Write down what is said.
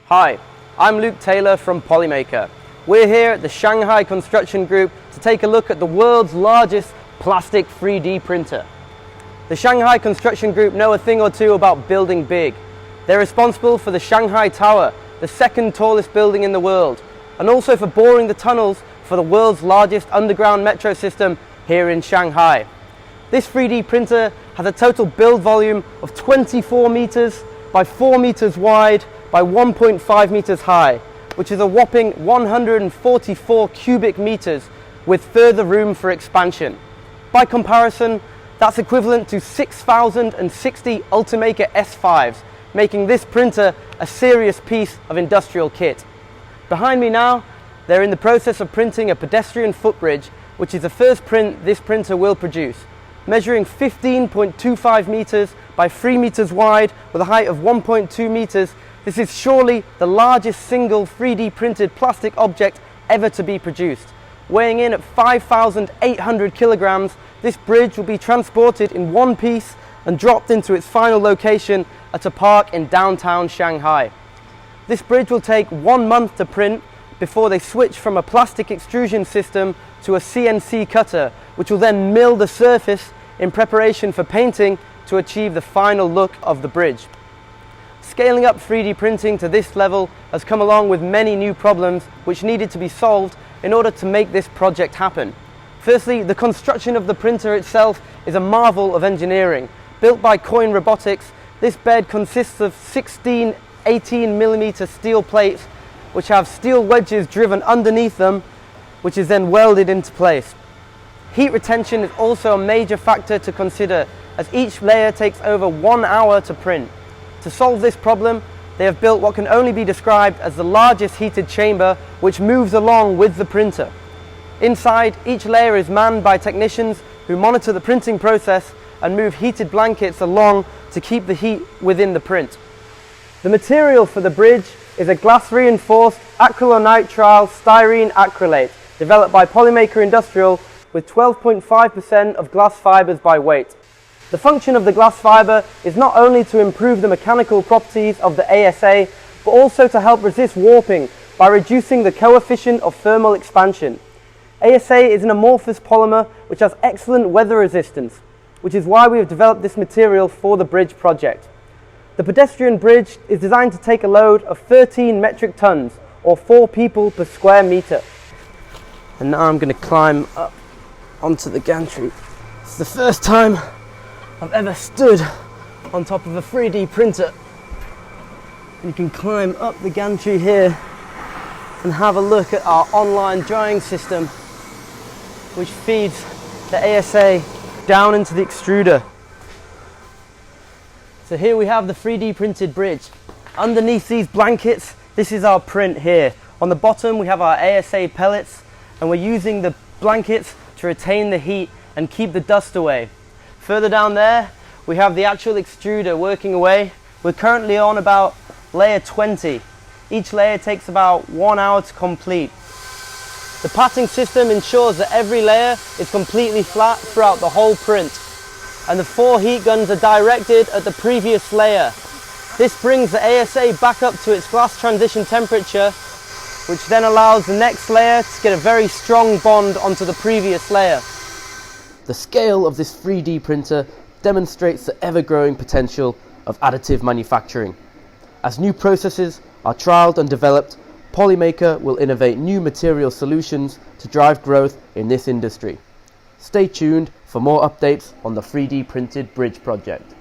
Hi, I'm Luke Taylor from Polymaker. We're here at the Shanghai Construction Group to take a look at the world's largest plastic 3D printer. The Shanghai Construction Group know a thing or two about building big. They're responsible for the Shanghai Tower, the second tallest building in the world, and also for boring the tunnels for the world's largest underground metro system here in Shanghai. This 3D printer has a total build volume of 24 meters by 4 meters wide by 1.5 meters high, which is a whopping 144 cubic meters with further room for expansion. By comparison, that's equivalent to 6,060 Ultimaker S5s, making this printer a serious piece of industrial kit. Behind me now, they're in the process of printing a pedestrian footbridge, which is the first print this printer will produce. Measuring 15.25 meters by 3 meters wide with a height of 1.2 meters, this is surely the largest single 3D printed plastic object ever to be produced. Weighing in at 5,800 kilograms, this bridge will be transported in one piece and dropped into its final location at a park in downtown Shanghai. This bridge will take 1 month to print before they switch from a plastic extrusion system to a CNC cutter, which will then mill the surface in preparation for painting to achieve the final look of the bridge. Scaling up 3D printing to this level has come along with many new problems which needed to be solved in order to make this project happen. Firstly, the construction of the printer itself is a marvel of engineering. Built by Coin Robotics, this bed consists of 16 18mm steel plates which have steel wedges driven underneath them, which is then welded into place. Heat retention is also a major factor to consider, as each layer takes over 1 hour to print. To solve this problem, they have built what can only be described as the largest heated chamber, which moves along with the printer. Inside, each layer is manned by technicians who monitor the printing process and move heated blankets along to keep the heat within the print. The material for the bridge is a glass-reinforced acrylonitrile styrene acrylate developed by Polymaker Industrial with 12.5% of glass fibers by weight. The function of the glass fiber is not only to improve the mechanical properties of the ASA, but also to help resist warping by reducing the coefficient of thermal expansion. ASA is an amorphous polymer which has excellent weather resistance, which is why we have developed this material for the bridge project. The pedestrian bridge is designed to take a load of 13 metric tons, or 4 people per square meter. And now I'm going to climb up onto the gantry. It's the first time I've ever stood on top of a 3D printer. You can climb up the gantry here and have a look at our online drying system, which feeds the ASA down into the extruder. So here we have the 3D printed bridge. Underneath these blankets, this is our print here. On the bottom we have our ASA pellets, and we're using the blankets to retain the heat and keep the dust away. Further down there we have the actual extruder working away. We're currently on about layer 20. Each layer takes about 1 hour to complete. The patting system ensures that every layer is completely flat throughout the whole print, and the 4 heat guns are directed at the previous layer. This brings the ASA back up to its glass transition temperature, which then allows the next layer to get a very strong bond onto the previous layer. The scale of this 3D printer demonstrates the ever-growing potential of additive manufacturing. As new processes are trialled and developed, Polymaker will innovate new material solutions to drive growth in this industry. Stay tuned for more updates on the 3D printed bridge project.